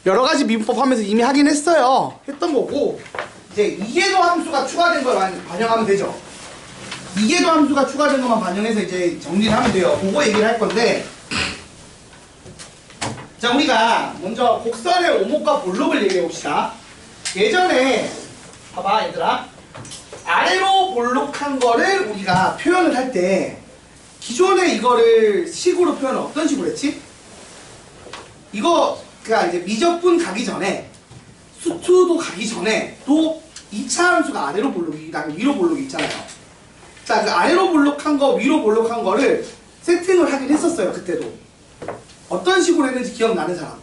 여러 가지 미분법 하면서 이미 하긴 했어요. 했던 거고, 이제 이계도 함수가 추가된 걸 반영하면 되죠. 이계도 함수가 추가된 것만 반영해서 이제 정리를 하면 돼요. 그거 얘기를 할 건데, 자, 우리가 먼저 곡선의 오목과 볼록을 얘기해 봅시다. 예전에 봐봐 얘들아, 아래로 볼록한 거를 우리가 표현을 할 때 기존에 이거를 식으로 표현을 어떤 식으로 했지? 이거 그러니까 이제 미적분 가기 전에, 수투도 가기 전에 또 2차 함수가 아래로 볼록이랑 위로 볼록이 있잖아요. 자, 그 아래로 볼록한 거, 위로 볼록한 거를 세팅을 하긴 했었어요. 그때도. 어떤 식으로 했는지 기억나는 사람?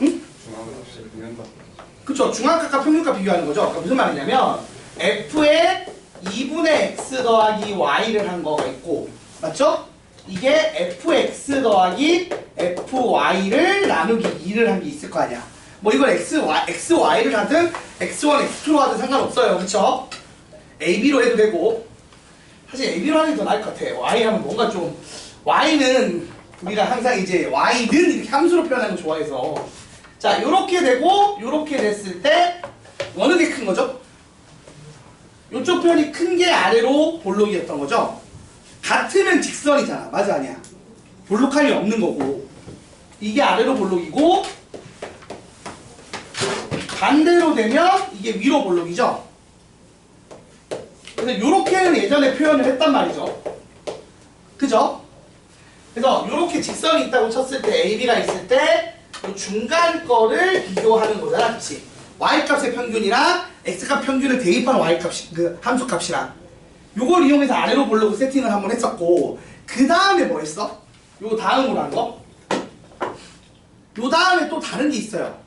응? 그쵸. 중앙값과 평균값 비교하는 거죠. 그러니까 무슨 말이냐면 f에 2분의 x 더하기 y를 한 거가 있고, 맞죠? 이게 fx 더하기 fy를 나누기 2를 한 게 있을 거 아니야. 뭐 이걸 xy를 하든 x1, x2로 하든 상관없어요. 그쵸? ab로 해도 되고, 사실 ab로 하는 게 더 나을 것 같아. y 하면 뭔가 좀, y는 우리가 항상 이제 y는 이렇게 함수로 표현하는 거 좋아해서, 자, 요렇게 되고 요렇게 됐을 때 어느 게 큰 거죠? 요쪽 편이 큰 게 아래로 볼록이었던 거죠? 같으면 직선이잖아. 맞아, 아니야? 볼록함이 없는 거고, 이게 아래로 볼록이고, 반대로 되면 이게 위로 볼록이죠? 그래서 요렇게는 예전에 표현을 했단 말이죠. 그죠? 그래서 요렇게 직선이 있다고 쳤을 때, AB가 있을 때 요 중간 거를 비교하는 거잖아. 그치? Y값의 평균이랑 X값 평균을 대입한 Y값, 그 함수값이랑 요걸 이용해서 아래로 볼록을 세팅을 한번 했었고, 그 다음에 뭐 했어? 요 다음으로 한 거? 요 다음에 또 다른 게 있어요.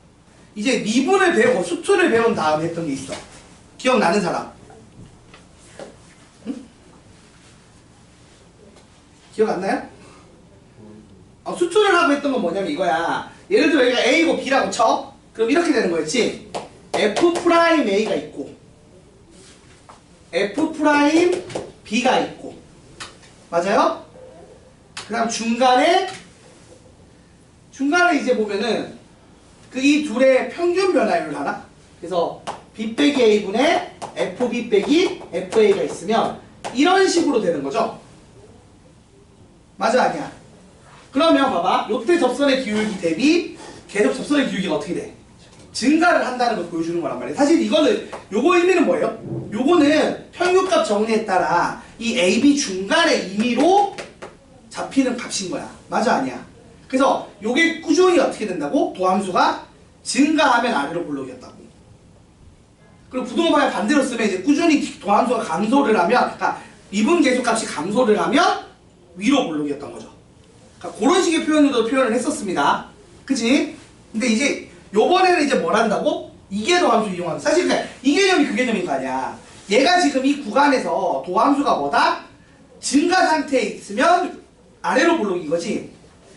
이제 미분을 배우고 수투를 배운 다음에 했던 게 있어. 기억나는 사람? 응? 기억 안 나요? 수투를 하고 했던 건 뭐냐면 이거야. 예를 들어 여기가 A고 B라고 쳐? 그럼 이렇게 되는 거였지? F'A가 있고 F'B가 있고, 맞아요? 그 다음 중간에 이제 보면은 그 이 둘의 평균 변화율을 하나? 그래서 B 빼기 A분의 FB 빼기 FA가 있으면 이런 식으로 되는 거죠? 맞아, 아니야? 그러면 봐봐, 요때 접선의 기울기 대비 계속 접선의 기울기가 어떻게 돼? 증가를 한다는 걸 보여주는 거란 말이에요. 사실 이거는, 요거 의미는 뭐예요? 요거는 평균값 정리에 따라 이 AB 중간의 임의로 잡히는 값인 거야. 맞아, 아니야? 그래서 요게 꾸준히 어떻게 된다고? 도함수가 증가하면 아래로 볼록이었다고. 그리고 부동호 방향 반대로 쓰면 이제 꾸준히 도함수가 감소를 하면, 그러니까 미분 계수값이 감소를 하면 위로 볼록이었던 거죠. 그러니까 그런 식의 표현으로 표현을 했었습니다. 그치? 근데 이제 요번에는 이제 뭘 한다고? 이계도 함수 이용하는. 사실 이 개념이 그 개념인 거 아니야. 얘가 지금 이 구간에서 도함수가 뭐다? 증가 상태에 있으면 아래로 볼록인 거지.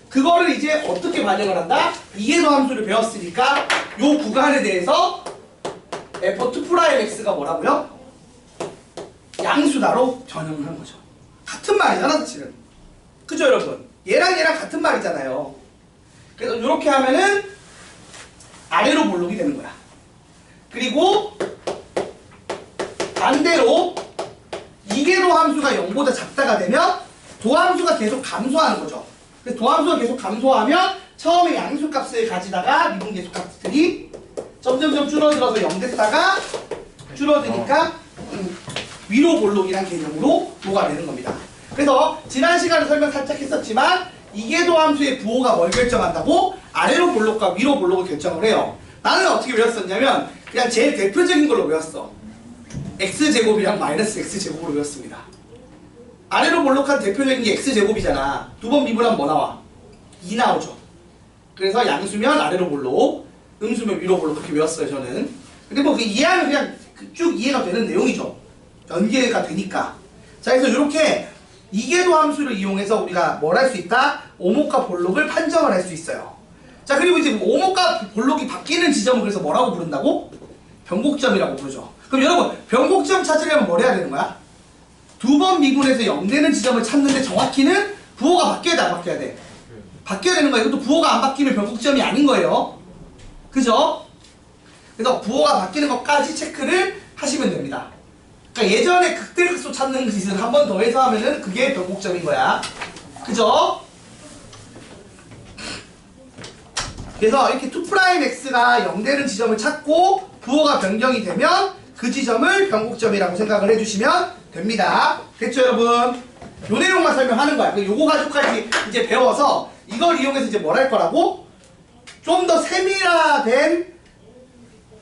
그거를 이제 어떻게 반영을 한다? 이계도 함수를 배웠으니까 요 구간에 대해서 f2'x가 뭐라고요? 양수다로 전형을 한 거죠. 같은 말이잖아, 사실은. 그죠, 여러분? 얘랑 같은 말이잖아요. 그래서 이렇게 하면은 아래로 볼록이 되는 거야. 그리고 반대로 이계도 함수가 0보다 작다가 되면 도함수가 계속 감소하는 거죠. 그래서 도함수가 계속 감소하면 처음에 양수값을 가지다가 미분 계수값들이 점점점 줄어들어서 0 됐다가 줄어드니까 위로 볼록이란 개념으로 도가 되는 겁니다. 그래서 지난 시간에 설명 살짝 했었지만 이계도 함수의 부호가 뭘 결정한다고? 아래로 볼록과 위로 볼록을 결정을 해요. 나는 어떻게 외웠었냐면 그냥 제일 대표적인 걸로 외웠어. x제곱이랑 마이너스 x제곱으로 외웠습니다. 아래로 볼록한 대표적인 게 x제곱이잖아. 두 번 미분하면 뭐 나와? 2 나오죠. 그래서 양수면 아래로 볼록, 음수면 위로 볼록, 그렇게 외웠어요, 저는. 근데 뭐 그 이해하면 그냥 쭉 이해가 되는 내용이죠. 연계가 되니까. 자, 그래서 이렇게 이계도 함수를 이용해서 우리가 뭘 할 수 있다? 오목과 볼록을 판정을 할 수 있어요. 자, 그리고 이제 오목과 볼록이 바뀌는 지점을 그래서 뭐라고 부른다고? 변곡점이라고 부르죠. 그럼 여러분, 변곡점 찾으려면 뭘 해야 되는 거야? 두 번 미분해서 0 되는 지점을 찾는데 정확히는 부호가 바뀌어야 돼, 안 바뀌어야 돼? 바뀌어야 되는 거예요. 이것도 부호가 안 바뀌면 변곡점이 아닌 거예요. 그죠? 그래서 부호가 바뀌는 것까지 체크를 하시면 됩니다. 그러니까 예전에 극대극소 찾는 짓을 한 번 더 해서 하면은 그게 변곡점인 거야. 그죠? 그래서 이렇게 2'x가 0 되는 지점을 찾고 부호가 변경이 되면 그 지점을 변곡점이라고 생각을 해주시면 됩니다. 됐죠, 여러분? 요 내용만 설명하는 거야. 요거 가지고까지 이제 배워서 이걸 이용해서 이제 뭘 할 거라고? 좀 더 세밀화된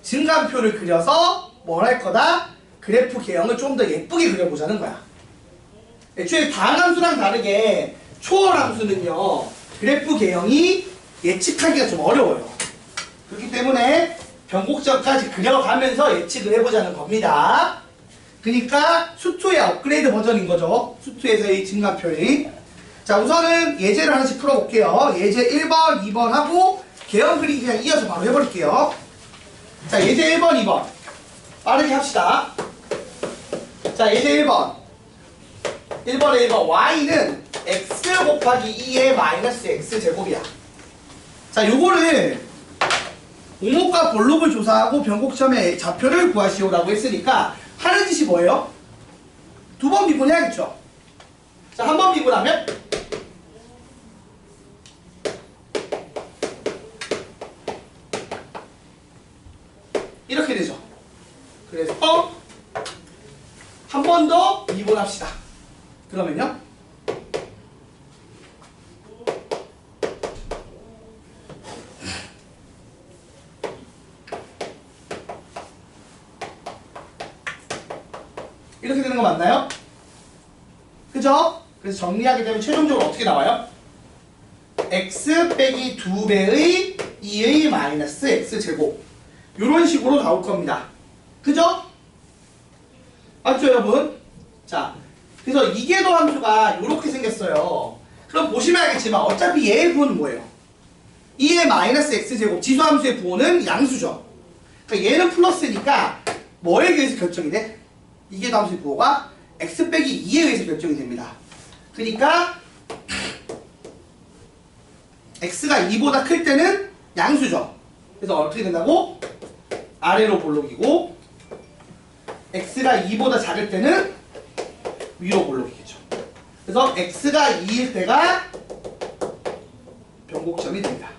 증감표를 그려서 뭘 할 거다? 그래프 개형을 좀 더 예쁘게 그려보자는 거야. 애초에 다항함수랑 다르게 초월함수는요, 그래프 개형이 예측하기가 좀 어려워요. 그렇기 때문에 변곡점까지 그려가면서 예측을 해보자는 겁니다. 그러니까 수투의 업그레이드 버전인 거죠. 수투에서의 증감표의. 자, 우선은 예제를 하나씩 풀어볼게요. 예제 1번, 2번 하고 개형 그리기 그냥 이어서 바로 해볼게요. 자, 예제 1번, 2번 빠르게 합시다. 자, 예제 1번 1번에 1번 y는 x 곱하기 2의 마이너스 x 제곱이야. 자, 요거를 오목과 볼록을 조사하고 변곡점의 좌표를 구하시오라고 했으니까 하는 짓이 뭐예요? 두 번 미분해야겠죠. 자, 한 번 미분하면 이렇게 되죠. 그래서 한 번 더 미분합시다. 그러면요, 이렇게 되는 거 맞나요? 그죠? 그래서 정리하게 되면 최종적으로 어떻게 나와요? x 빼기 2배의 2의 마이너스 x 제곱, 이런 식으로 나올 겁니다. 그죠? 맞죠, 여러분? 자, 그래서 이계도 함수가 이렇게 생겼어요. 그럼 보시면 알겠지만 어차피 얘의 부호는 뭐예요? 2의 마이너스 x제곱, 지수함수의 부호는 양수죠. 그러니까 얘는 플러스니까 뭐에 의해서 결정이 돼? 이계도 함수의 부호가 x 빼기 2에 의해서 결정이 됩니다. 그러니까 x가 2보다 클 때는 양수죠. 그래서 어떻게 된다고? 아래로 볼록이고, x가 2보다 작을 때는 위로 볼록이겠죠. 그래서 x가 2일 때가 변곡점이 됩니다.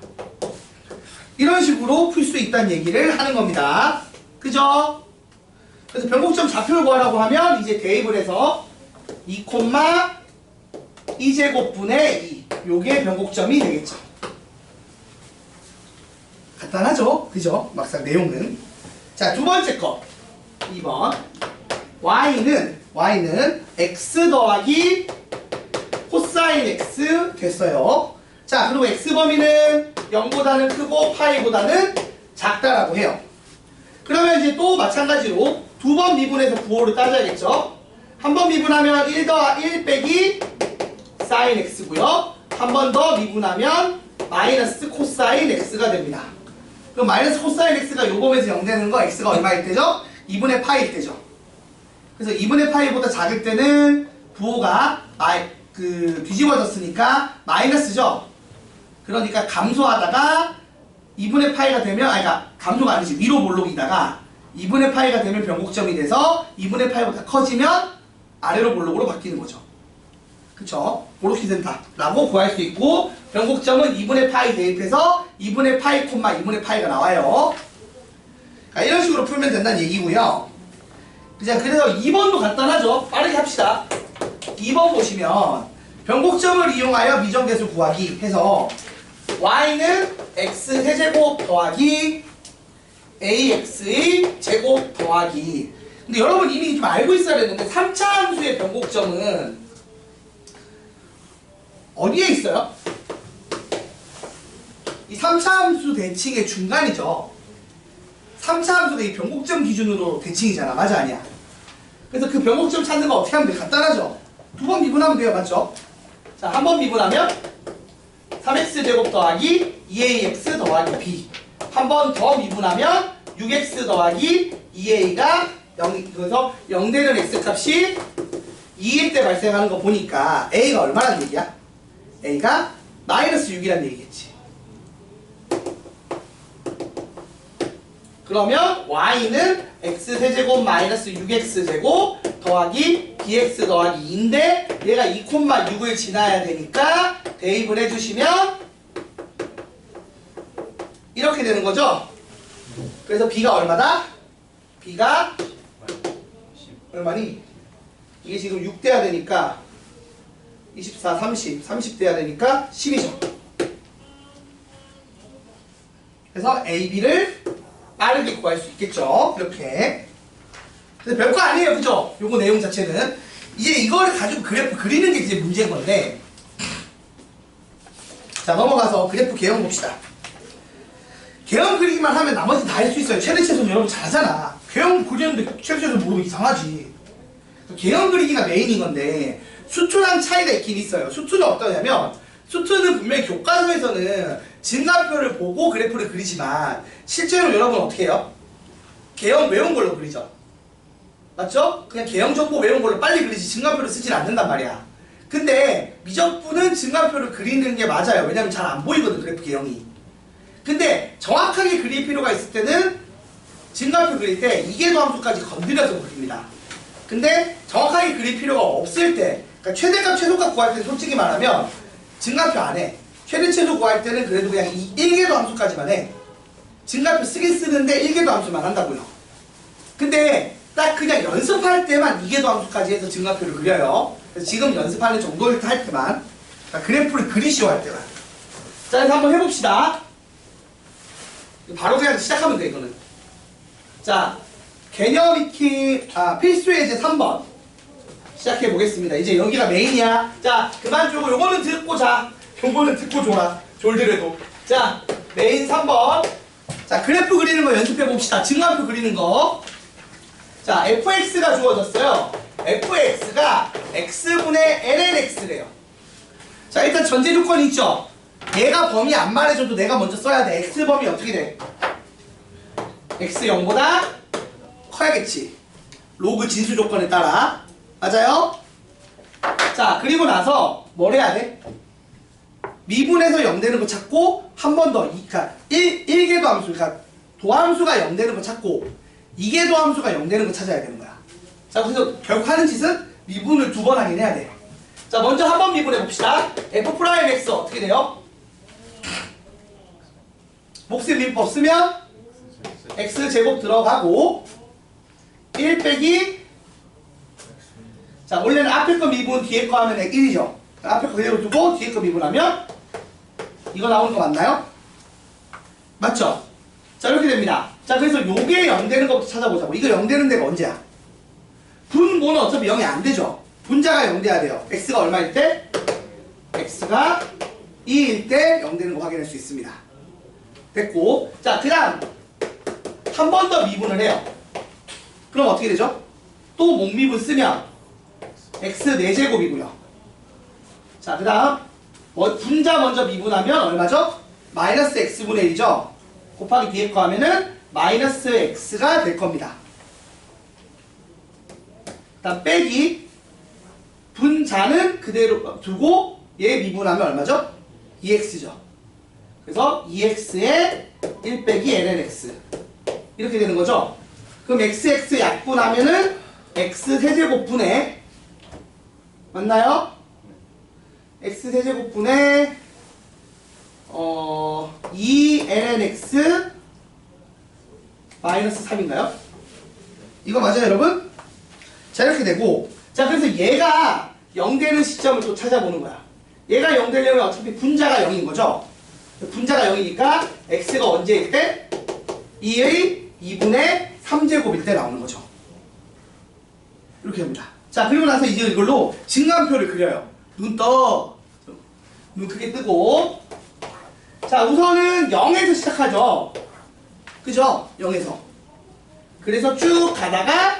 이런 식으로 풀 수 있다는 얘기를 하는 겁니다. 그죠? 그래서 변곡점 좌표를 구하라고 하면 이제 대입을 해서 2, 2제곱분의 2, 요게 변곡점이 되겠죠. 간단하죠? 그죠? 막상 내용은. 자, 두 번째 거 2번 y는 x 더하기 코사인 x 됐어요. 자, 그리고 x 범위는 0보다는 크고 파이보다는 작다라고 해요. 그러면 이제 또 마찬가지로 두 번 미분해서 부호를 따져야겠죠. 한 번 미분하면 1 빼기 사인 x고요. 한 번 더 미분하면 마이너스 코사인 x가 됩니다. 그럼 마이너스 코사인 x가 요 범위에서 0 되는 거 x가 얼마일 때죠? 2분의 파일 때죠. 그래서 2분의 파이보다 작을 때는 부호가 뒤집어졌으니까 마이너스죠. 그러니까 감소하다가 2분의 파이가 되면, 그러니까 감소가 아니지, 위로 볼록이다가 2분의 파이가 되면 변곡점이 돼서 2분의 파이보다 커지면 아래로 볼록으로 바뀌는 거죠. 그쵸? 그렇게 된다라고 구할 수 있고, 변곡점은 2분의 파이 대입해서 2분의 파이, 2분의 파이가 나와요. 그러니까 이런 식으로 풀면 된다는 얘기고요. 그래서 2번도 간단하죠. 빠르게 합시다. 2번 보시면 변곡점을 이용하여 미정계수 구하기 해서 y는 x 세제곱 더하기 ax의 제곱 더하기. 근데 여러분 이미 좀 알고 있어야 되는데 3차 함수의 변곡점은 어디에 있어요? 이 3차 함수 대칭의 중간이죠. 3차 함수가 이 변곡점 기준으로 대칭이잖아. 맞아, 아니야? 그래서 그 변곡점 찾는 거 어떻게 하면 돼? 간단하죠? 두 번 미분하면 돼요. 맞죠? 자, 한 번 미분하면 3x제곱 더하기 2ax 더하기 b. 한 번 더 미분하면 6x 더하기 2a가 0, 그래서 0 되는 x값이 2일 때 발생하는 거 보니까 a가 얼마라는 얘기야? a가 마이너스 6이란 얘기겠지. 그러면 y는 x세제곱 마이너스 6x제곱 더하기 bx 더하기 2인데 얘가 2,6을 지나야 되니까 대입을 해주시면 이렇게 되는 거죠. 그래서 b가 얼마다? b가 얼마니? 이게 지금 6 돼야 되니까 24, 30 돼야 되니까 10이죠. 그래서 a, b를 빠르게 구할 수 있겠죠. 이렇게. 근데 별거 아니에요. 그죠? 요거 내용 자체는. 이제 이걸 가지고 그래프 그리는 게 이제 문제인 건데. 자, 넘어가서 그래프 개형 봅시다. 개형 그리기만 하면 나머지 다 할 수 있어요. 최대 최소 여러분 잘하잖아. 개형 그리는데 최대 최소 모르면 이상하지. 개형 그리기가 메인인 건데 수투랑 차이가 있긴 있어요. 수투는 어떠냐면 수투는 분명히 교과서에서는 증가표를 보고 그래프를 그리지만 실제로 여러분 어떻게 해요? 개형 외운 걸로 그리죠. 맞죠? 그냥 개형 정보 외운 걸로 빨리 그리지 증가표를 쓰진 않는단 말이야. 근데 미적분은 증가표를 그리는 게 맞아요. 왜냐면 잘 안 보이거든 그래프 개형이. 근데 정확하게 그릴 필요가 있을 때는 증가표 그릴 때 이계도 함수까지 건드려서 그립니다. 근데 정확하게 그릴 필요가 없을 때 그러니까 최대값 최소값 구할 때 솔직히 말하면 증가표 안 해. 최대 최소 구할 때는 그래도 그냥 이 1계도 함수까지만 해. 증가표 쓰긴 쓰는데 1계도 함수만 한다고요. 근데 딱 그냥 연습할 때만 2계도 함수까지 해서 증가표를 그려요. 그래서 지금 연습하는 정도일 때 할 때만 그러니까 그래프를 그리시오 할 때만. 자, 그래서 한번 해봅시다. 바로 그냥 시작하면 돼 이거는. 자, 개념 익히 필수 예제 3번 시작해 보겠습니다. 이제 여기가 메인이야. 자, 그만 주고 요거는 듣고 자. 요거는 듣고 줘라. 졸더라도. 자, 메인 3번. 자, 그래프 그리는 거 연습해 봅시다. 증가표 그리는 거. 자, fx가 주어졌어요. fx가 x분의 lnx래요. 자, 일단 전제 조건이 있죠. 얘가 범위 안 말해줘도 내가 먼저 써야 돼. x 범위 어떻게 돼? x 0보다 커야겠지. 로그 진수 조건에 따라. 맞아요? 자, 그리고 나서 뭘 해야 돼? 미분에서 0 되는 거 찾고 한 번 더 그러니까 1계도 함수 그러니까 도함수가 0 되는 거 찾고 2계도 함수가 0 되는 거 찾아야 되는 거야. 자, 그래서 결국 하는 짓은 미분을 2번 하긴 해야 돼. 자, 먼저 한 번 미분해 봅시다. f'x 어떻게 돼요? 몫의 민법 쓰면 x제곱 들어가고 1 빼기 자, 원래는 앞에 거 미분 뒤에 거 하면 1이죠. 앞에 거 그대로 두고 뒤에 거 미분하면 이거 나오는 거 맞나요? 맞죠? 자, 이렇게 됩니다. 자, 그래서 요게 0 되는 것부터 찾아보자고. 이거 0 되는 데가 언제야? 분모는 어차피 0이 안 되죠. 분자가 0 돼야 돼요. x가 얼마일 때? x가 2일 때 0 되는 거 확인할 수 있습니다. 됐고. 자, 그 다음 한 번 더 미분을 해요. 그럼 어떻게 되죠? 또 목미분 쓰면 x 4제곱이고요. 자, 그 다음 분자 먼저 미분하면 얼마죠? 마이너스 x분의 1이죠. 곱하기 뒤에 거 하면은 마이너스 x가 될 겁니다. 그 다음 빼기 분자는 그대로 두고 얘 미분하면 얼마죠? 2x죠. 그래서 2x에 1 빼기 lnx 이렇게 되는 거죠. 그럼 xx 약분하면은 x 세제곱분의 맞나요? x 세제곱분의 2lnx 마이너스 3인가요? 이거 맞아요, 여러분? 자, 이렇게 되고 자, 그래서 얘가 0 되는 시점을 또 찾아보는 거야. 얘가 0 되려면 어차피 분자가 0인 거죠. 분자가 0이니까 x가 언제일 때? 2의 2분의 3제곱일 때 나오는 거죠. 이렇게 됩니다. 자, 그리고 나서 이제 이걸로 증감표를 그려요. 눈 떠. 눈 크게 뜨고. 자, 우선은 0에서 시작하죠. 그죠? 0에서. 그래서 쭉 가다가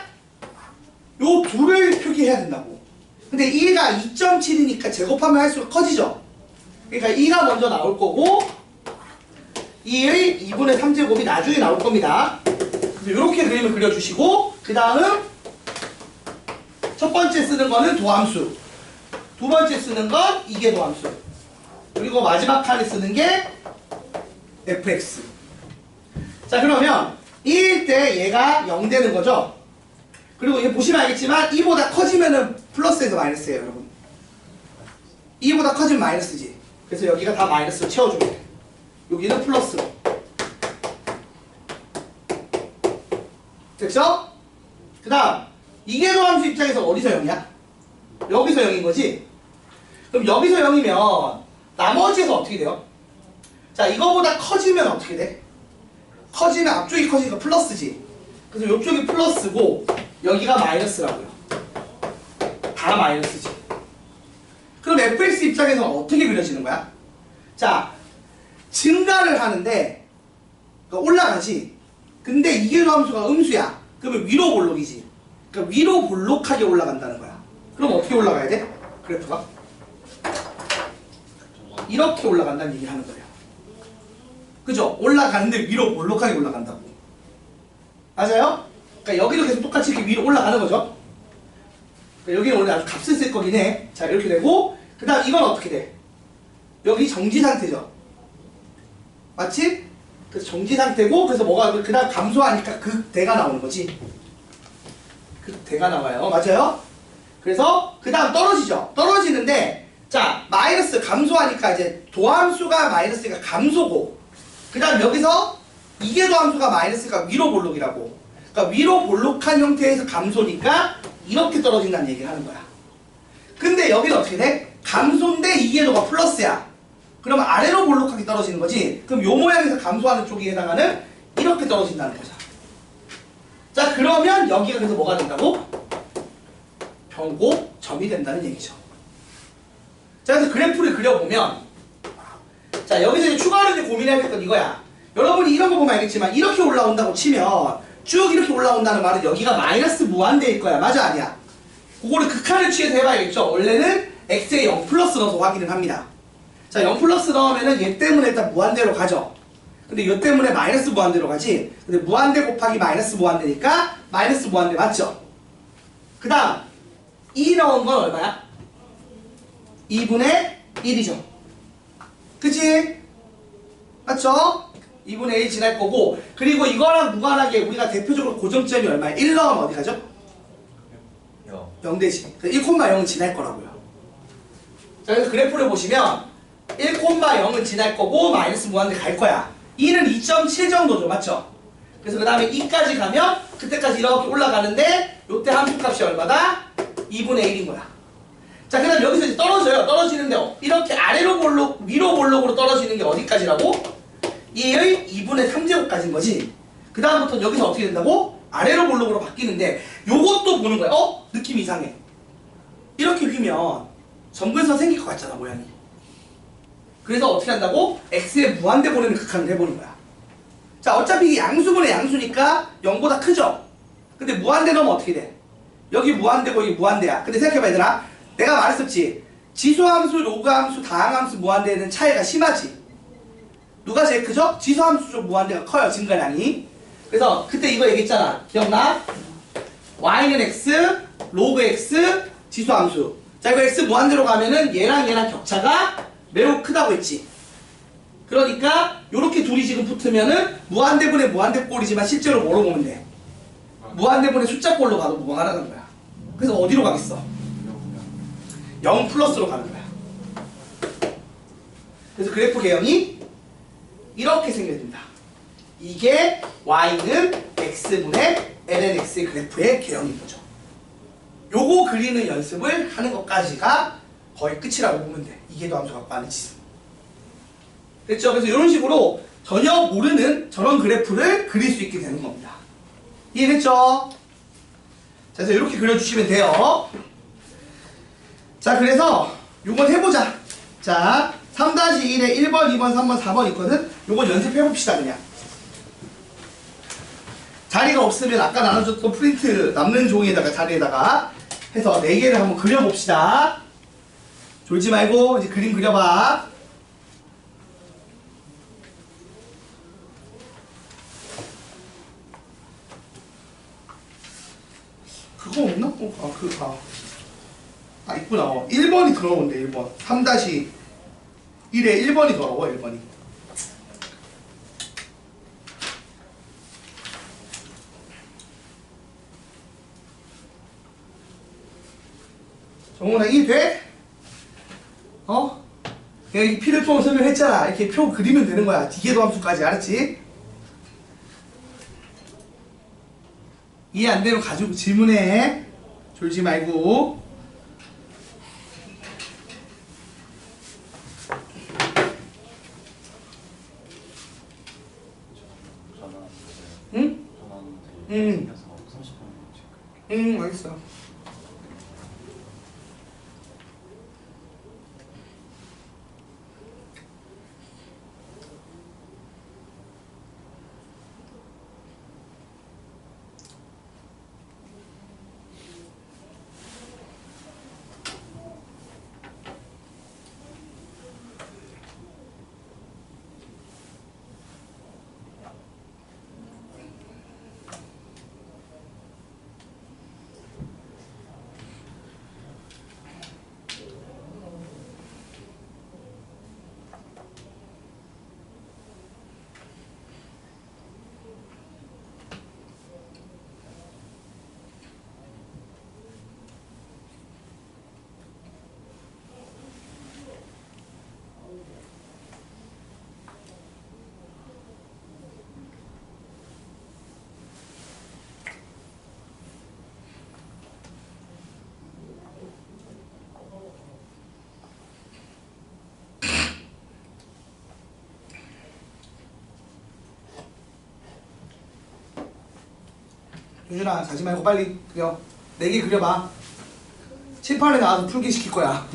요 둘을 표기해야 된다고. 근데 2가 2.7이니까 제곱하면 할수록 커지죠. 그러니까 2가 먼저 나올 거고 2의 2분의 3제곱이 나중에 나올 겁니다. 그래서 이렇게 그림을 그려주시고 그 다음 첫 번째 쓰는 거는 도함수, 두 번째 쓰는 건 이계도함수. 그리고 마지막 칸에 쓰는 게 fx. 자, 그러면 1일 때 얘가 0 되는 거죠. 그리고 이게 보시면 알겠지만 2보다 커지면은 플러스에서 마이너스예요, 여러분. 2보다 커지면 마이너스지. 그래서 여기가 다 마이너스로 채워주면 돼. 여기는 플러스로. 됐죠? 그 다음 이계도함수 입장에서 어디서 0이야? 여기서 0인 거지? 그럼 여기서 0이면 나머지에서 어떻게 돼요? 자, 이거보다 커지면 어떻게 돼? 커지면 앞쪽이 커지니까 플러스지. 그래서 이쪽이 플러스고 여기가 마이너스라고요. 다 마이너스지. 그럼 fx 입장에서는 어떻게 그려지는 거야? 자, 증가를 하는데 그러니까 올라가지. 근데 이계도함수가 음수야. 그러면 위로 볼록이지. 그러니까 위로 볼록하게 올라간다는 거야. 그럼 어떻게 올라가야 돼? 그래프가? 이렇게 올라간다는 얘기를 하는 거예요. 그죠? 올라가는데 위로 볼록하게 올라간다고. 맞아요? 그러니까 여기도 계속 똑같이 이렇게 위로 올라가는 거죠. 그러니까 여기는 원래 아주 값을 쓸 거긴 해. 자, 이렇게 되고 그 다음 이건 어떻게 돼? 여기 정지 상태죠. 맞지? 그래서 정지 상태고 그래서 뭐가 그 다음 감소하니까 극대가 나오는 거지. 극대가 나와요. 맞아요? 그래서 그 다음 떨어지죠. 떨어지는데 자, 마이너스 감소하니까 이제 도함수가 마이너스니까 감소고 그 다음 여기서 이계도함수가 마이너스가 위로 볼록이라고. 그러니까 위로 볼록한 형태에서 감소니까 이렇게 떨어진다는 얘기를 하는 거야. 근데 여기는 어떻게 돼? 감소인데 이계도가 플러스야. 그러면 아래로 볼록하게 떨어지는 거지. 그럼 요 모양에서 감소하는 쪽에 해당하는 이렇게 떨어진다는 거죠. 자, 그러면 여기가 그래서 뭐가 된다고? 변고점이 된다는 얘기죠. 자, 그래서 그래프를 그려보면 자, 여기서 이제 추가로 이제 고민해야 될 건 이거야. 여러분이 이런 거 보면 알겠지만 이렇게 올라온다고 치면 쭉 이렇게 올라온다는 말은 여기가 마이너스 무한대일 거야. 맞아, 아니야? 그거를 극한을 취해서 해봐야겠죠. 원래는 x에 0 플러스 넣어서 확인을 합니다. 자, 0 플러스 넣으면은 얘 때문에 일단 무한대로 가죠. 근데 얘 때문에 마이너스 무한대로 가지. 근데 무한대 곱하기 마이너스 무한대니까 마이너스 무한대 맞죠? 그 다음 2 넣은 건 얼마야? 2분의 1이죠. 그치? 맞죠? 2분의 1 지날 거고 그리고 이거랑 무관하게 우리가 대표적으로 고정점이 얼마야? 1 넣으면 어디 가죠? 0 되지. 1,0은 지날 거라고요. 자, 그래서 그래프를 보시면 1,0은 지날 거고 마이너스 무한대 갈 거야. 2는 2.7 정도죠. 맞죠? 그래서 그 다음에 2까지 가면 그때까지 이렇게 올라가는데 요때 함수값이 얼마다? 2분의 1인 거야. 자, 그 다음 여기서 이제 떨어져요. 떨어지는데 이렇게 아래로 볼록, 위로 볼록으로 떨어지는 게 어디까지라고? 2의 2분의 3제곱까지인 거지. 그 다음부터 여기서 어떻게 된다고? 아래로 볼록으로 바뀌는데 요것도 보는 거야. 느낌이 이상해. 이렇게 휘면 점근선 생길 것 같잖아, 모양이. 그래서 어떻게 한다고? x에 무한대 보내는 극한을 해보는 거야. 자, 어차피 이게 양수분의 양수니까 0보다 크죠? 근데 무한대 넣으면 어떻게 돼? 여기 무한대고 여기 무한대야. 근데 생각해봐, 얘들아. 내가 말했었지. 지수함수, 로그함수, 다항함수, 무한대는 차이가 심하지. 누가 제일 크죠? 지수함수 쪽 무한대가 커요, 증가량이. 그래서 그때 이거 얘기했잖아. 기억나? y는 x, 로그 x, 지수함수. 자, 이거 x 무한대로 가면은 얘랑 격차가 매우 크다고 했지. 그러니까 요렇게 둘이 지금 붙으면은 무한대분의 무한대꼴이지만 실제로 뭐로 보면 돼? 무한대분의 숫자꼴로 가도 뭐가 하는 거야. 그래서 어디로 가겠어? 0 플러스로 가는 거야. 그래서 그래프 개형이 이렇게 생겨진다. 이게 y는 x분의 lnx의 그래프의 개형인 거죠. 요거 그리는 연습을 하는 것까지가 거의 끝이라고 보면 돼. 이계도함수 갖고 하는 짓은. 됐죠? 그래서 이런 식으로 전혀 모르는 저런 그래프를 그릴 수 있게 되는 겁니다. 이해됐죠? 자, 그래서 이렇게 그려주시면 돼요. 자, 그래서 요건 해보자. 자, 3-1에 1번, 2번, 3번, 4번 있거든? 요건 연습해봅시다, 그냥. 자리가 없으면 아까 나눠줬던 프린트 남는 종이에다가 자리에다가 해서 4개를 한번 그려봅시다. 졸지 말고 이제 그림 그려봐. 그거 없나? 있구나. 1번이 들어오는데, 1번. 3-1. 이래 1번이 더러워 1번이. 정훈아 이해 돼? 어? 내가 이 필요표 설명했잖아. 이렇게 표 그리면 되는 거야. 디개도 함수까지 알았지? 이해 안 되면 가지고 질문해. 졸지 말고. 응? 응. 응, 알겠어. 유준아 자지 말고 빨리 그려. 4개 그려봐. 칠판에 나와서 풀기 시킬 거야.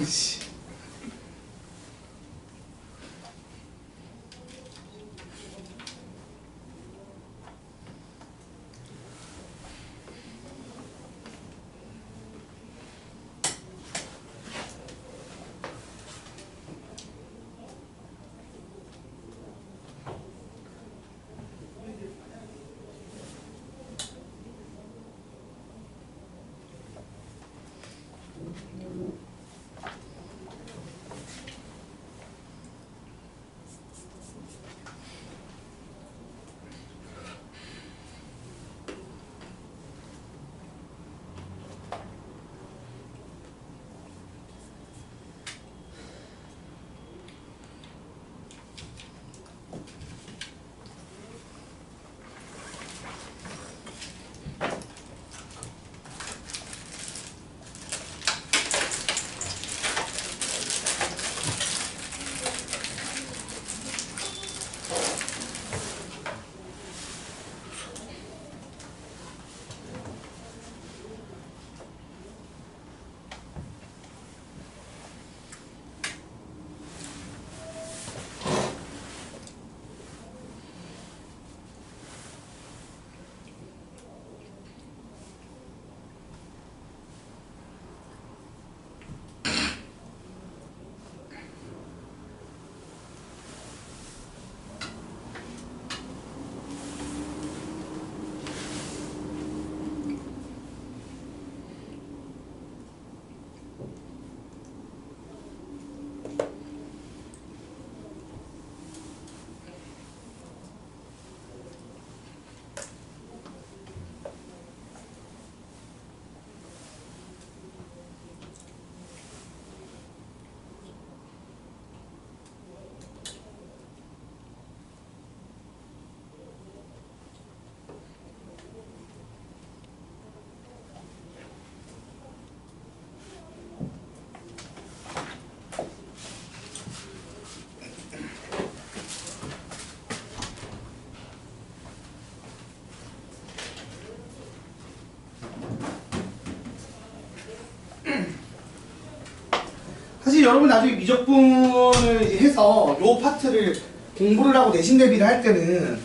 사실 여러분 나중에 미적분을 이제 해서 요 파트를 공부를 하고 내신 대비를 할 때는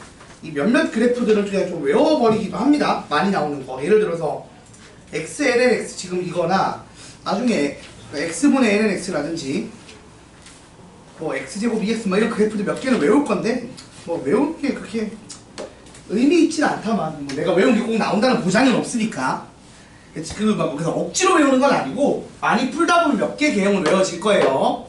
이 몇몇 그래프들을 그냥 좀 외워버리기도 합니다. 많이 나오는 거. 예를 들어서 XLNX 지금 이거나 나중에 X분의 LNX라든지 뭐 X제곱 EX 뭐 이런 그래프들 몇 개는 외울 건데 뭐 외울 게 그렇게 의미 있진 않다만 뭐 내가 외운 게 꼭 나온다는 보장은 없으니까 그래서 억지로 외우는 건 아니고 많이 풀다 보면 몇 개 개형은 외워질 거예요.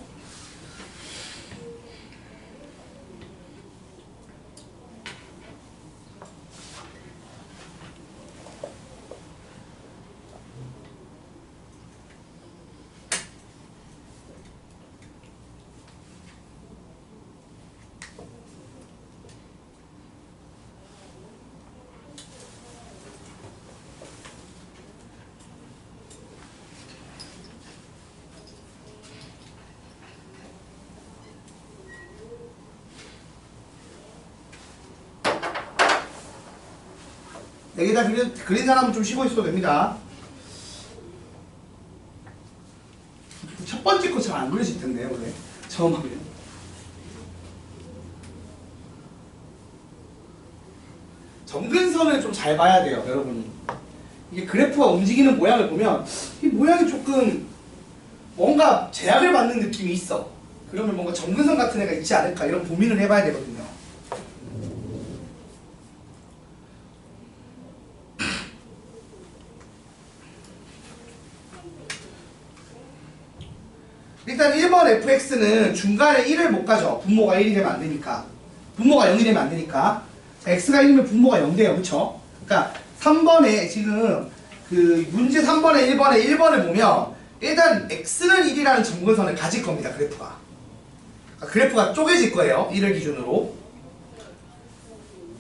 여기다 그린 사람은 좀 쉬고 있어도 됩니다. 첫 번째 거 잘 안 그려질 텐데 원래 처음 하면. 점근선을 좀 잘 봐야 돼요, 여러분이. 이게 그래프가 움직이는 모양을 보면 이 모양이 조금 뭔가 제약을 받는 느낌이 있어. 그러면 뭔가 점근선 같은 애가 있지 않을까 이런 고민을 해봐야 되거든요. 일단 1번 fx는 중간에 1을 못 가죠. 분모가 1이 되면 안 되니까. 분모가 0이 되면 안 되니까. 자, x가 1이면 분모가 0 돼요. 그쵸? 그러니까 3번에 지금 그 문제 3번에 1번을 보면 일단 x는 1이라는 점근선을 가질 겁니다. 그래프가. 그러니까 그래프가 쪼개질 거예요. 1을 기준으로.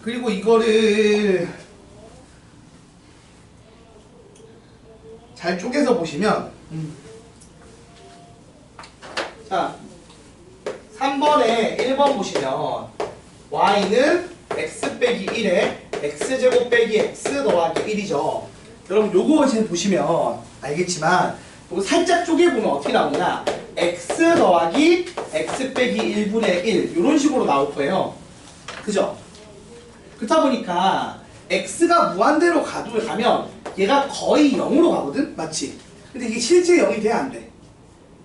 그리고 이거를 잘 쪼개서 보시면 자, 3번에 1번 보시면 y는 x 빼기 1에 x제곱 빼기 x 더하기 1이죠. 여러분 요거 지금 보시면 알겠지만 요거 살짝 쪼개보면 어떻게 나오냐, x 더하기 x 빼기 1분의 1 이런 식으로 나올 거예요. 그죠? 그렇다 보니까 x가 무한대로 가면 얘가 거의 0으로 가거든? 맞지? 근데 이게 실제 0이 돼? 안 돼?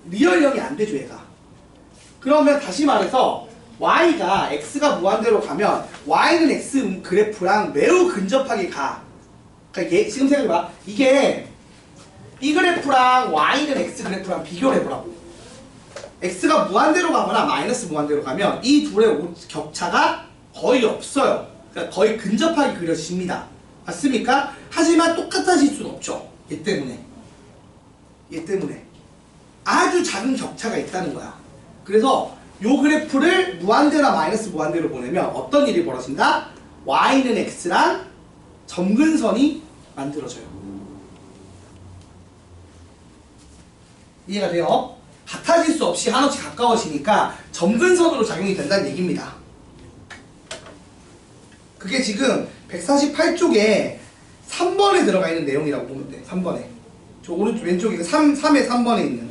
리얼 0이 안 되죠, 얘가. 그러면 다시 말해서 y가 x가 무한대로 가면 y는 x 그래프랑 매우 근접하게 가. 그러니까 얘 지금 생각해봐. 이게 이 그래프랑 y는 x 그래프랑 비교를 해보라고. x가 무한대로 가거나 마이너스 무한대로 가면 이 둘의 격차가 거의 없어요. 그러니까 거의 근접하게 그려집니다. 맞습니까? 하지만 똑같아질 수는 없죠. 얘 때문에. 아주 작은 격차가 있다는 거야. 그래서 요 그래프를 무한대나 마이너스 무한대로 보내면 어떤 일이 벌어진다? y는 x랑 점근선이 만들어져요. 이해가 돼요? 같아질 수 없이 한없이 가까워지니까 점근선으로 작용이 된다는 얘기입니다. 그게 지금 148쪽에 3번에 들어가 있는 내용이라고 보면 돼. 3번에. 저 오른쪽 왼쪽에 3의 3번에 있는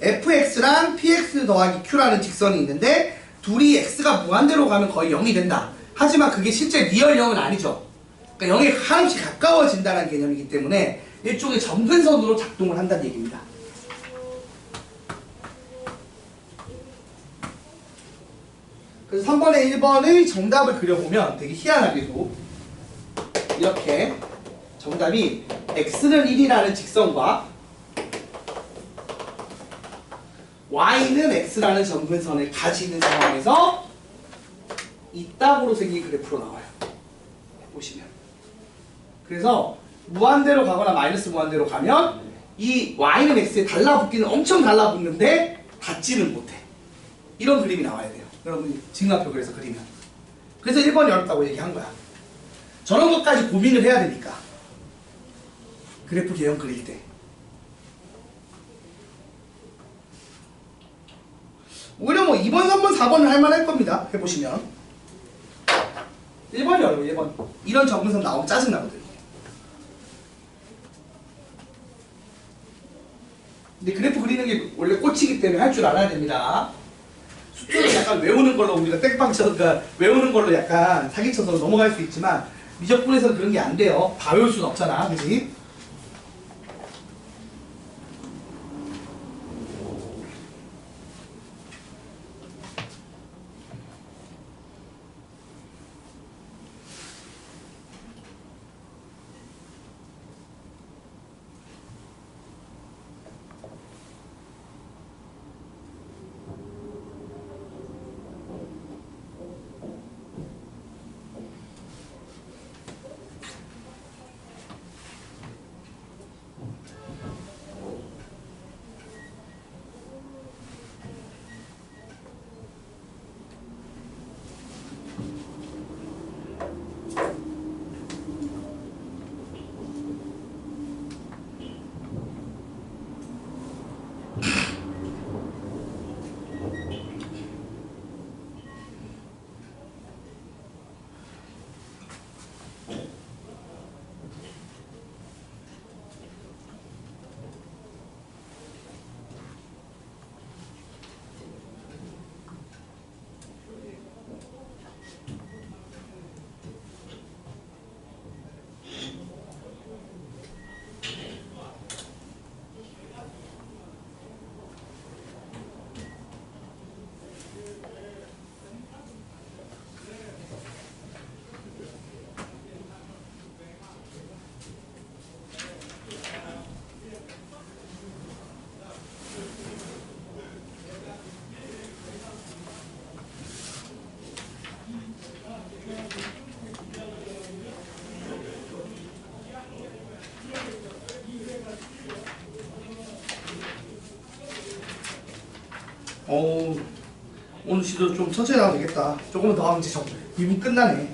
fx랑 px 더하기 q라는 직선이 있는데 둘이 x가 무한대로 가면 거의 0이 된다. 하지만 그게 실제 리얼 0은 아니죠. 그러니까 0에 한없이 가까워진다는 개념이기 때문에 일종의 점근선으로 작동을 한다는 얘기입니다. 그래서 3번에 1번의 정답을 그려보면 되게 희한하게도 이렇게 정답이 x는 1이라는 직선과 y는 x라는 점근선을 가지는 상황에서 이따구로 생긴 그래프로 나와요. 보시면. 그래서 무한대로 가거나 마이너스 무한대로 가면 이 y는 x에 달라붙기는 엄청 달라붙는데 닿지는 못해. 이런 그림이 나와야 돼요. 여러분 직납표 그래서 그리면. 그래서 1번이 어렵다고 얘기한 거야. 저런 것까지 고민을 해야 되니까. 그래프 개형 그릴 때. 오히려 뭐 2번, 3번, 4번은 할만할 겁니다. 해보시면. 1번이 어려워요. 1번. 이런 점근선 나오면 짜증나거든요. 근데 그래프 그리는 게 원래 꽂히기 때문에 할 줄 알아야 됩니다. 수준을 약간 외우는 걸로 우리가 땡빵쳐서 그러니까 외우는 걸로 약간 사기쳐서 넘어갈 수 있지만 미적분에서는 그런 게 안 돼요. 다 외울 수는 없잖아. 그지? 어우, 오늘 시도 좀 천천히 하면 되겠다. 조금만 더 하면 이제 2분 끝나네.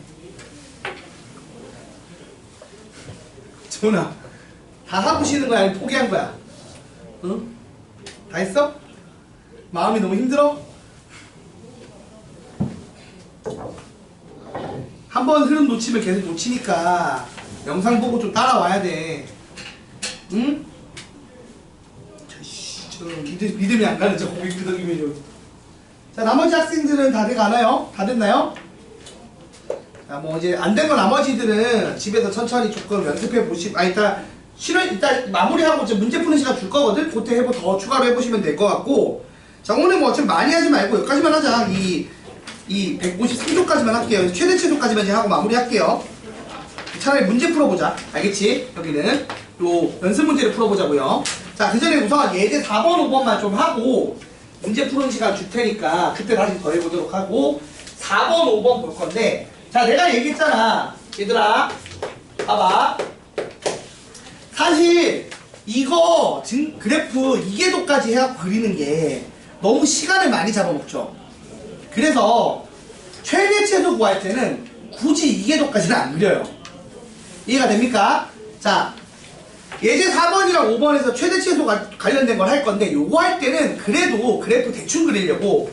정훈아, 다 하고 쉬는 거야? 아니면 포기한 거야? 응? 다 했어? 마음이 너무 힘들어? 한 번 흐름 놓치면 계속 놓치니까 영상 보고 좀 따라와야 돼. 응? 저 믿음이 안 가는 저 고개 끄덕이면. 자, 나머지 학생들은 다 돼가나요? 다 됐나요? 자, 뭐 이제 안 된 거 나머지들은 집에서 천천히 조금 연습해 보시고, 일단 마무리하고 이제 문제 푸는 시간 줄 거거든? 그때 더 추가로 해보시면 될 것 같고. 자, 오늘 뭐 어차피 많이 하지 말고 여기까지만 하자. 이 153조까지만 할게요. 최대치조까지만 이제 하고 마무리 할게요. 차라리 문제 풀어보자. 알겠지? 여기는 요 연습 문제를 풀어보자고요. 자, 그 전에 우선 예제 4번, 5번만 좀 하고 문제 푸는 시간 줄 테니까 그때 다시 더 해보도록 하고 4번, 5번 볼 건데, 자, 내가 얘기했잖아. 얘들아, 봐봐. 사실 이거 그래프 이계도까지 해갖고 그리는 게 너무 시간을 많이 잡아먹죠. 그래서 최대 최소 구할 때는 굳이 이계도까지는 안 그려요. 이해가 됩니까? 자, 예제 4번이랑 5번에서 최대 최소가 관련된 걸 할 건데, 요거 할 때는 그래도 그래프 대충 그리려고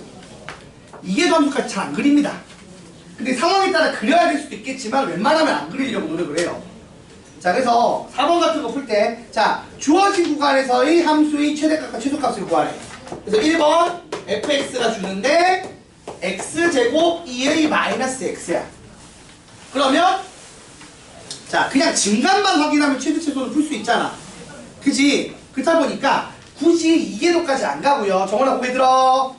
이계도 함수까지 잘 안 그립니다. 근데 상황에 따라 그려야 될 수도 있겠지만 웬만하면 안 그리려고 노력을 해요. 자, 그래서 4번 같은 거 풀 때, 자, 주어진 구간에서의 함수의 최대값과 최소값을 구하래. 그래서 1번 fx가 주는데 x제곱 2의 마이너스 x야. 그러면 자, 그냥 증감만 확인하면 최대 최소는 풀 수 있잖아. 그치? 그렇다 보니까 굳이 이계도까지 안 가고요. 정원아, 고개 들어.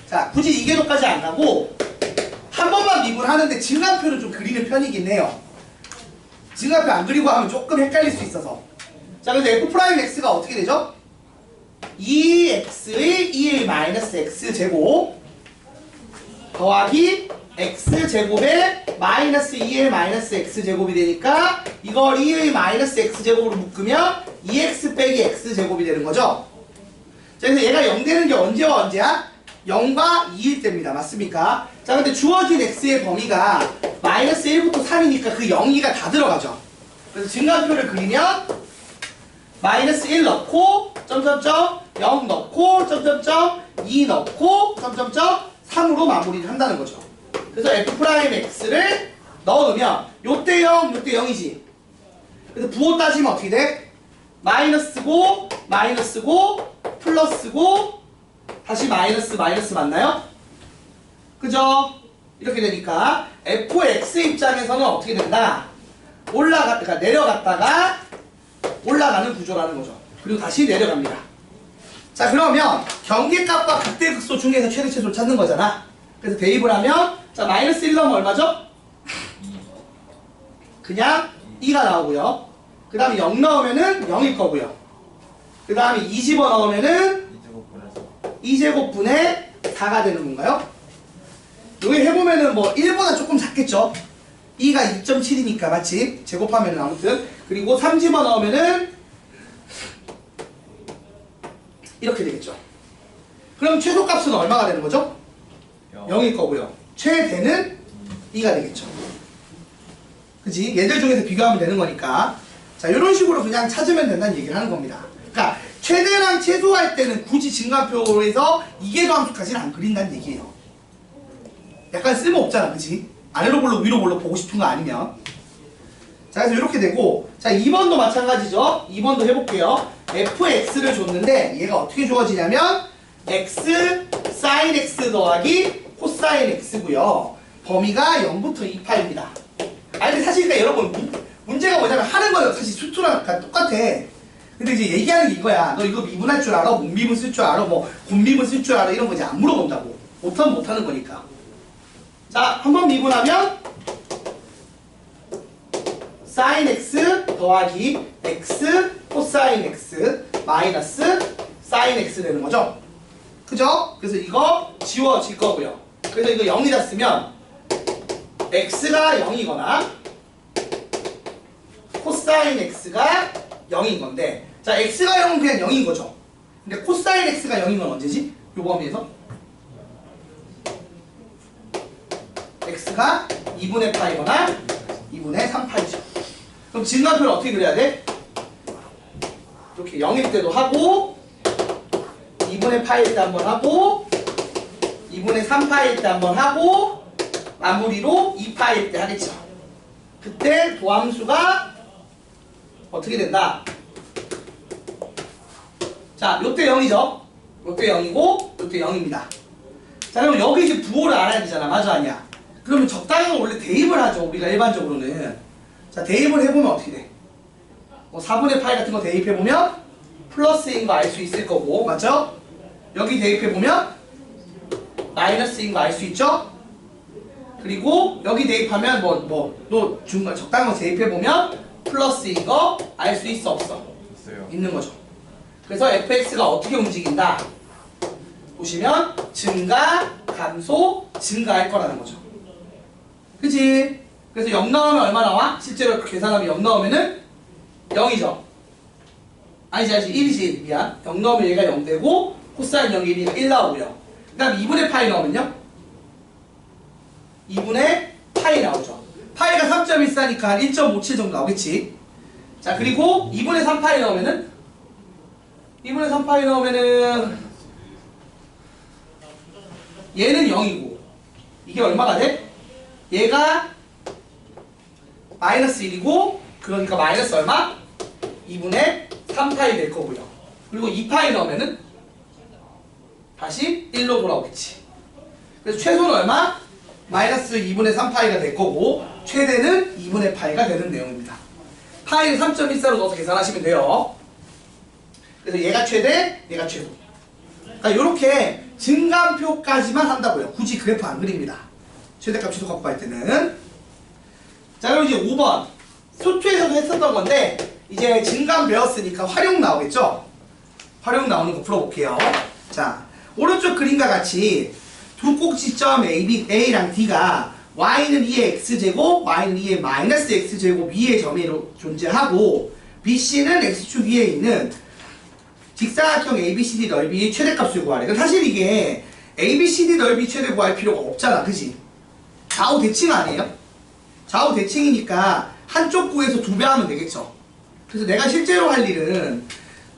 자, 굳이 이계도까지 안 가고 한 번만 미분하는데 증감표를 좀 그리는 편이긴 해요. 증감표 안 그리고 하면 조금 헷갈릴 수 있어서. 자, 그래서 f'x가 어떻게 되죠? 2x의 2의 마이너스 x제곱 더하기 x제곱에 마이너스 2의 마이너스 x제곱이 되니까 이걸 2의 마이너스 x제곱으로 묶으면 2x 빼기 x제곱이 되는 거죠. 자, 그래서 얘가 0 되는 게 언제와 언제야? 0과 2일 때입니다. 맞습니까? 자, 근데 주어진 x의 범위가 마이너스 1부터 3이니까 그 0, 2가 다 들어가죠. 그래서 증가표를 그리면 마이너스 1 넣고 점점점 0 넣고 점점점 2 넣고 점점점 3으로 마무리를 한다는 거죠. 그래서 f'x를 넣으면 요때 0, 요때 0이지. 그래서 부호 따지면 어떻게 돼? 마이너스고 마이너스고 플러스고 다시 마이너스 맞나요? 그죠? 이렇게 되니까 fx 입장에서는 어떻게 된다? 그러니까 내려갔다가 올라가는 구조라는 거죠. 그리고 다시 내려갑니다. 자, 그러면 경계값과 극대극소 중에서 최대 최소를 찾는 거잖아. 그래서 대입을 하면, 자, 마이너스 1 넣으면 얼마죠? 그냥 2가 나오고요. 그 다음에 0 넣으면은 0일 거고요. 그 다음에 2 집어 넣으면은 2제곱분의 4가 되는 건가요? 여기 해보면은 뭐 1보다 조금 작겠죠? 2가 2.7이니까 맞지? 제곱하면은 아무튼. 그리고 3 집어 넣으면은 이렇게 되겠죠. 그럼 최소값은 얼마가 되는 거죠? 0일 거고요. 최대는 2가 되겠죠. 그치? 얘들 중에서 비교하면 되는 거니까. 자, 이런 식으로 그냥 찾으면 된다는 얘기를 하는 겁니다. 그러니까 최대랑 최소할 때는 굳이 증가표에서 이계도 함수까지는 안 그린다는 얘기예요. 약간 쓸모없잖아, 그치? 아래로 볼록 위로 볼록 보고 싶은 거 아니면. 자, 그래서 이렇게 되고, 자, 2번도 마찬가지죠. 2번도 해볼게요. fx를 줬는데 얘가 어떻게 주어지냐면 x sin x 더하기 코사인 x고요. 범위가 0부터 2파입니다. 아니, 근데 사실 그러니까 여러분 문제가 뭐냐면 하는 거는 사실 수투랑 똑같아. 근데 이제 얘기하는 게 이거야. 너 이거 미분할 줄 알아? 못 미분 쓸 줄 알아? 뭐 곤미분 쓸 줄 알아? 이런 거 이제 안 물어본다고. 못하면 못하는 거니까. 자, 한번 미분하면 sin x 더하기 x 코사인 x 마이너스 sin x 되는 거죠. 그죠? 그래서 이거 지워질 거고요. 그래서 이거 0이다 쓰면 x가 0이거나 코사인 x가 0인 건데, 자, x가 0은 그냥 0인 거죠. 근데 코사인 x가 0인 건 언제지? 요 범위에서? fx가 2분의 파이거나 2분의 3파이죠. 그럼 증가표를 어떻게 그려야 돼? 이렇게 0일 때도 하고 2분의 파일 때 한번 하고 2분의 3파일 때 한번 하고 마무리로 2파일 때 하겠죠. 그때 도함수가 어떻게 된다? 자, 요때 0이죠. 요때 0이고 요때 0입니다. 자, 그럼 여기 이제 부호를 알아야 되잖아. 맞아, 아니야? 그러면 적당한 건 원래 대입을 하죠. 우리가 일반적으로는. 자, 대입을 해보면 어떻게 돼? 뭐 4분의 파이 같은 거 대입해보면 플러스인 거 알 수 있을 거고, 맞죠? 여기 대입해보면 마이너스인 거 알 수 있죠? 그리고 여기 대입하면 또 중간 적당한 거 대입해보면 플러스인 거 알 수 있어, 없어? 있어요. 있는 거죠. 그래서 fx가 어떻게 움직인다? 보시면 증가, 감소, 증가할 거라는 거죠. 그치? 그래서 0 나오면 얼마 나와? 실제로 계산하면 0 나오면은 0이죠. 아니지 1이지 미안. 0 나오면 얘가 0 되고 코사인 0이 1이니까 1 나오고요. 그 다음 2분의 파이 나오면요? 2분의 파이 나오죠. 파이가 3.14니까 한 1.57 정도 나오겠지. 자, 그리고 2분의 3파이 나오면은 2분의 3파이 나오면은 얘는 0이고 이게 얼마가 돼? 얘가 마이너스 1이고 그러니까 마이너스 얼마? 2분의 3파이 될 거고요. 그리고 2파이 넣으면은 다시 1로 돌아오겠지. 그래서 최소는 얼마? 마이너스 2분의 3파이가 될 거고 최대는 2분의 파이가 되는 내용입니다. 파이를 3.14로 넣어서 계산하시면 돼요. 그래서 얘가 최대, 얘가 최소. 그러니까 이렇게 증감표까지만 한다고요. 굳이 그래프 안 그립니다. 최대값, 최소값 구할 때는. 자, 그럼 이제 5번. 소투에서도 했었던 건데 이제 증감 배웠으니까 활용 나오겠죠? 활용 나오는 거 풀어볼게요. 자, 오른쪽 그림과 같이 두 꼭지점 A랑 D가 Y는 2의 X제곱, Y는 2의 마이너스 X제곱 2의 점으로 존재하고 BC는 X축 위에 있는 직사각형 ABCD 넓이 최대값을 구하래. 사실 이게 ABCD 넓이 최대 구할 필요가 없잖아. 그지? 좌우 대칭 아니에요? 좌우 대칭이니까 한쪽 구에서 2배 하면 되겠죠. 그래서 내가 실제로 할 일은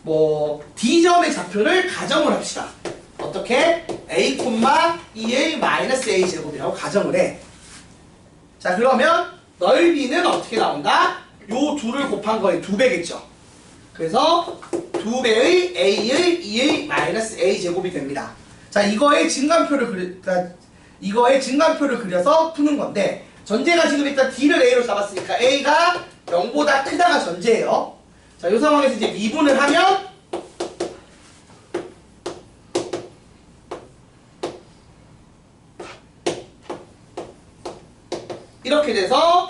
뭐 D점의 좌표를 가정을 합시다. 어떻게? A, 2A 마이너스 A 제곱이라고 가정을 해. 자, 그러면 넓이는 어떻게 나온다? 요 둘을 곱한 거의 2배겠죠. 그래서 2배의 A의 2의 마이너스 A 제곱이 됩니다. 자, 이거의 증감표를 그려서 푸는 건데 전제가 지금 일단 D를 A로 잡았으니까 A가 0보다 크다가 전제예요. 자, 이 상황에서 이제 미분을 하면 이렇게 돼서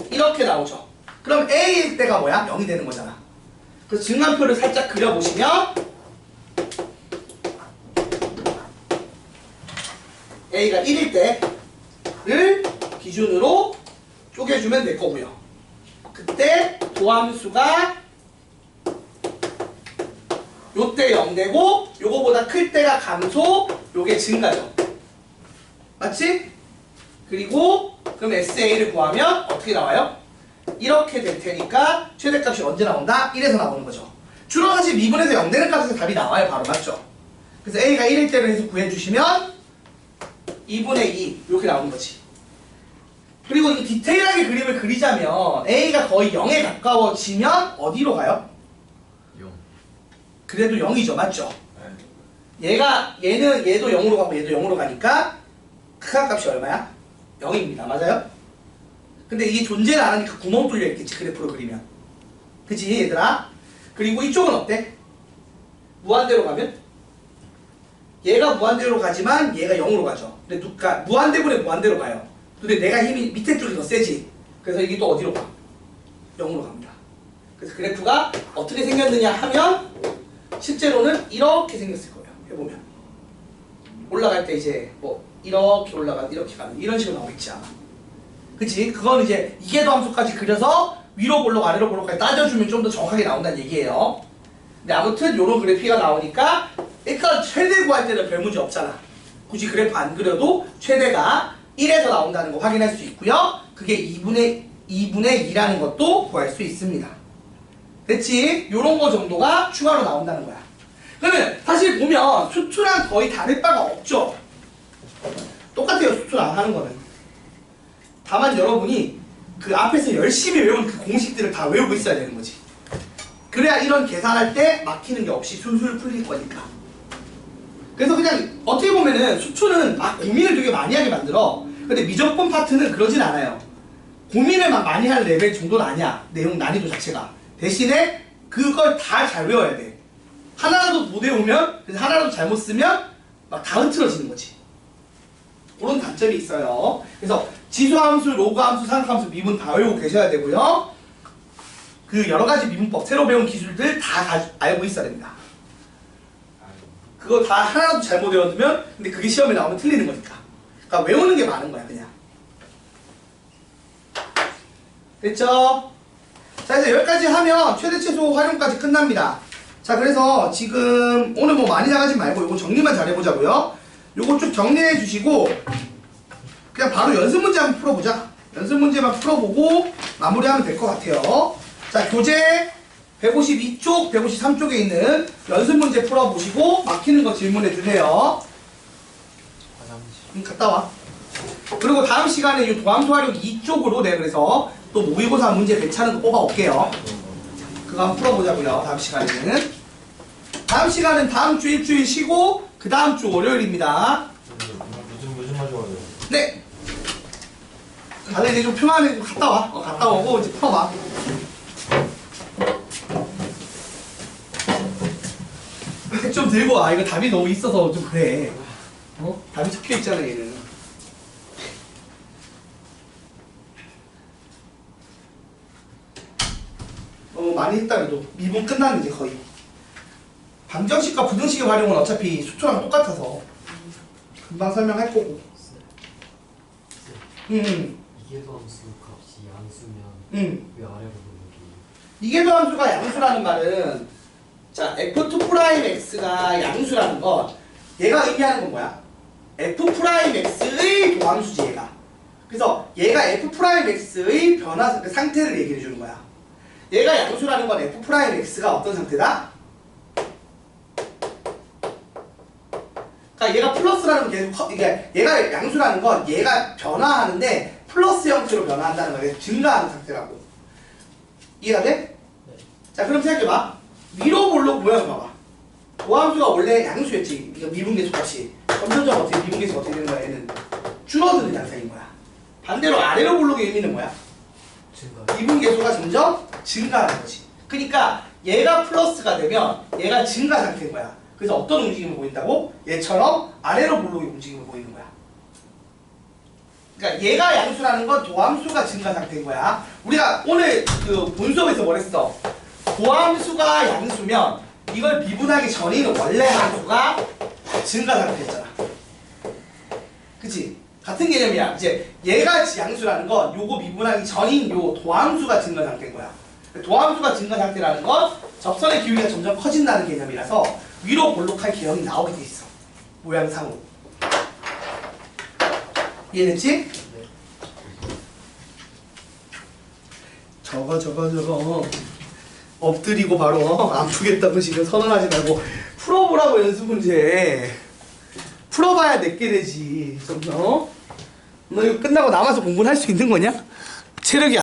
이렇게 나오죠. 그럼 A일 때가 뭐야? 0이 되는 거잖아. 그래서 증감표를 살짝 그려보시면 A가 1일 때를 기준으로 쪼개주면 될 거고요. 그때 도함수가 요때 0 되고 요거보다 클 때가 감소, 요게 증가죠. 맞지? 그리고 그럼 SA를 구하면 어떻게 나와요? 이렇게 될 테니까 최대값이 언제 나온다? 1에서 나오는 거죠. 주로 사실 미분에서 0 되는 값에서 답이 나와요. 바로 맞죠? 그래서 A가 1일 때를 해서 구해주시면 2분의 2 이렇게 나오는 거지. 그리고 이 디테일하게 그림을 그리자면 A가 거의 0에 가까워지면 어디로 가요? 0. 그래도 0이죠. 맞죠? 얘도 0으로 가고 얘도 0으로 가니까 극한값이 얼마야? 0입니다. 맞아요? 근데 이게 존재를 안 하니까 구멍 뚫려 있겠지. 그래프로 그리면. 그치 얘들아? 그리고 이쪽은 어때? 무한대로 가면? 얘가 무한대로 가지만 얘가 0으로 가죠. 근데 무한대분의 무한대로 가요. 근데 내가 힘이 밑에 쪽이 더 세지. 그래서 이게 또 어디로 가? 0으로 갑니다. 그래서 그래프가 어떻게 생겼느냐 하면 실제로는 이렇게 생겼을 거예요. 해보면 올라갈 때 이제 뭐 이렇게 올라가 이렇게 가는 이런 식으로 나오겠지 아마. 그치? 그건 이제 이계도함수까지 그려서 위로 볼록 아래로 볼록까지 따져주면 좀 더 정확하게 나온다는 얘기예요. 근데 아무튼 요런 그래프가 나오니까 일단 최대 구할 때는 별 문제 없잖아. 굳이 그래프 안 그려도 최대가 1에서 나온다는 거 확인할 수 있고요. 그게 2분의 2라는 것도 구할 수 있습니다. 됐지? 요런 거 정도가 추가로 나온다는 거야. 그러면 사실 보면 수투랑 거의 다를 바가 없죠? 똑같아요, 수투랑 하는 거는. 다만 여러분이 그 앞에서 열심히 외운 그 공식들을 다 외우고 있어야 되는 거지. 그래야 이런 계산할 때 막히는 게 없이 술술 풀릴 거니까. 그래서 그냥 어떻게 보면은 수투는 막 고민을 되게 많이 하게 만들어. 근데 미적분 파트는 그러진 않아요. 고민을 막 많이 할 레벨 정도는 아니야. 내용 난이도 자체가. 대신에 그걸 다 잘 외워야 돼. 하나라도 못 외우면, 그래서 하나라도 잘못 쓰면 막 다 흐트러지는 거지. 그런 단점이 있어요. 그래서 지수함수, 로그함수, 상함수, 미분 다 외우고 계셔야 되고요. 그 여러 가지 미분법, 새로 배운 기술들 다 알고 있어야 됩니다. 그거 다 하나라도 잘못 외워두면, 근데 그게 시험에 나오면 틀리는 거니까. 그러니까 외우는 게 많은 거야, 그냥. 됐죠? 자, 이제 여기까지 하면 최대 최소 활용까지 끝납니다. 자, 그래서 지금 오늘 뭐 많이 나가지 말고 요거 정리만 잘 해보자고요. 요거 쭉 정리해 주시고 그냥 바로 연습 문제 한번 풀어보자. 연습 문제만 풀어보고 마무리하면 될 것 같아요. 자, 교재 152쪽, 153쪽에 있는 연습 문제 풀어보시고 막히는 거 질문해 주세요. 갔다 와. 그리고 다음 시간에 이 도함수 활용 2쪽으로 그래서 또 모의고사 문제 괜찮은 거 뽑아올게요. 그거 한번 풀어보자고요. 다음 시간에는. 다음 시간은 다음 주 일주일 쉬고 그 다음 주 월요일입니다. 요즘 가져와요. 네. 다들 이제 좀 편안해. 갔다 와. 갔다 오고 이제 풀어봐. 책 좀 들고 와. 이거 답이 너무 있어서 좀 그래. 답이 적혀 있잖아 얘는. 많이 했다 그래도 미분 끝났는데 거의. 방정식과 부등식의 활용은 어차피 수초랑 똑같아서 금방 설명할 거고. 이계도함수 값이 양수면 왜 아래로 누르기? 이계도함수가 양수라는 말은 자 f2'x가 양수라는 건 얘가 의미하는 건 뭐야? f'x의 도함수지 얘가. 그래서 얘가 f'x의 변화 상태를 얘기해 주는 거야. 얘가 양수라는 건 f'x가 어떤 상태다? 그러니까 얘가 플러스라는 건 계속 얘가 양수라는 건 얘가 변화하는데 플러스 형태로 변화한다는 거야. 증가하는 상태라고. 이해가 돼? 네. 자, 그럼 생각해봐. 위로 볼록 모양 봐봐. 도함수가 원래 양수였지. 이거 미분계수 값이. 점점점 어떻게 미분계수가 어떻게 되는 거야? 얘는 줄어드는 양상인 거야. 반대로 아래로 볼록의 의미는 뭐야? 증가. 미분계수가 점점 증가하는 거지. 그러니까 얘가 플러스가 되면 얘가 증가 상태인 거야. 그래서 어떤 움직임을 보인다고? 얘처럼 아래로 볼록의 움직임을 보이는 거야. 그러니까 얘가 양수라는 건 도함수가 증가 상태인 거야. 우리가 오늘 그 본수업에서 뭘 했어? 도함수가 양수면 이걸 미분하기 전에는 원래 함수가 증가 상태였잖아. 그치? 같은 개념이야. 이제 얘가 양수라는 건 요거 미분하기 전인 요 도함수가 증가 상태인 거야. 도함수가 증가 상태라는 건 접선의 기울기가 점점 커진다는 개념이라서 위로 볼록할 개념이 나오게 돼 있어. 모양상으로. 이해됐지? 네. 저거 엎드리고 바로 안 푸겠다고 지금 선언하지 말고 풀어보라고 연습 문제. 풀어봐야 내게 되지. 좀 너 이거 끝나고 남아서 공부를 할 수 있는 거냐? 체력이